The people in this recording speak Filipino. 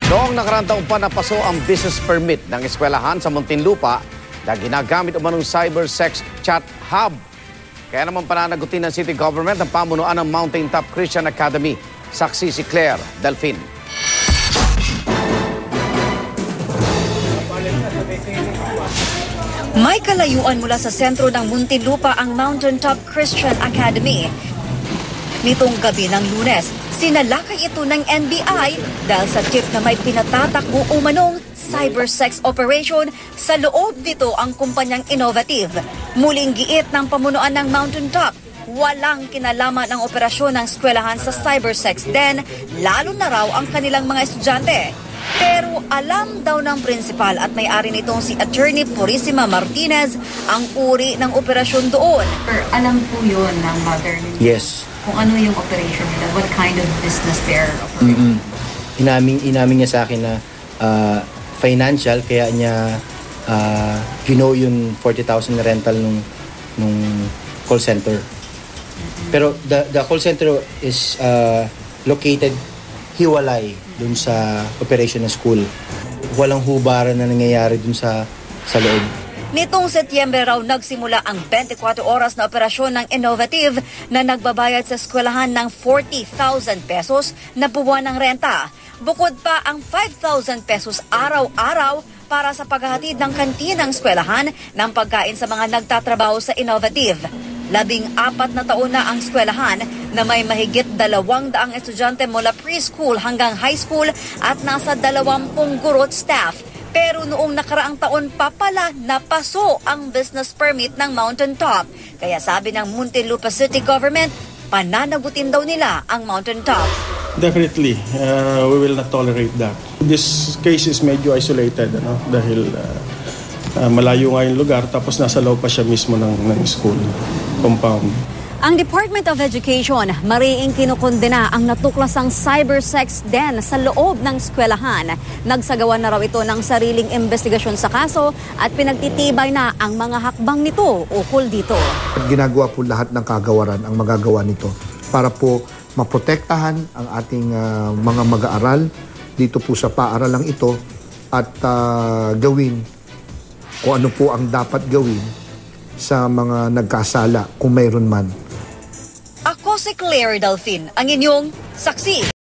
Noong nakaraang taon pa napaso ang business permit ng eskwelahan sa Muntinlupa na ginagamit umanong cyber sex chat hub. Kaya naman pananagutin ng city government ang pamunuan ng Mountaintop Christian Academy. Saksi si Claire Delfin. May kalayuan mula sa sentro ng Muntinlupa ang Mountaintop Christian Academy. Nitong gabi ng Lunes, sinalakay ito ng NBI dahil sa tip na may pinatatakbo umanong cyber sex operation. Sa loob nito ang kumpanyang Innovative. Muling giit ng pamunuan ng Mountaintop, walang kinalaman ang operasyon ng eskwelahan sa cyber sex den, lalo na raw ang kanilang mga estudyante. Pero alam daw ng principal at may-ari nitong si Attorney Purisima Martinez ang uri ng operasyon doon. Alam po yun ng mother ninyo? Yes. Kung ano yung operation nila, what kind of business they're operating? Inamin niya sa akin na financial, kaya niya yung 40,000 na rental nung call center. Pero the call center is located hiwalay dun sa operation ng school. Walang hubaran na nangyayari dun sa loob. Nitong Setyembre raw nagsimula ang 24 oras na operasyon ng Innovative na nagbabayad sa eskwelahan ng 40,000 pesos na buwan ng renta. Bukod pa ang 5,000 pesos araw-araw para sa paghahatid ng kantinang eskwelahan ng pagkain sa mga nagtatrabaho sa Innovative. 14 na taon na ang eskwelahan na may mahigit 200 estudyante mula preschool hanggang high school at nasa 20 guro at staff. Pero noong nakaraang taon pa pala napaso ang business permit ng Mountaintop. Kaya sabi ng Muntinlupa City Government, pananagutin daw nila ang Mountaintop. Definitely, we will not tolerate that. This case is medyo isolated dahil malayo nga yung lugar tapos nasa loob pa siya mismo ng school compound. Ang Department of Education mariing kinukondena ang natuklasang cyber sex den sa loob ng eskwelahan. Nagsagawa na raw ito ng sariling investigasyon sa kaso at pinagtitibay na ang mga hakbang nito ukol dito. Ginagawa po lahat ng kagawaran ang magagawa nito para po maprotektahan ang ating mga mag-aaral dito po sa paaralang ito at gawin kung ano po ang dapat gawin sa mga nagkasala kung mayroon man. Ako si Claire Delfin, ang inyong saksi.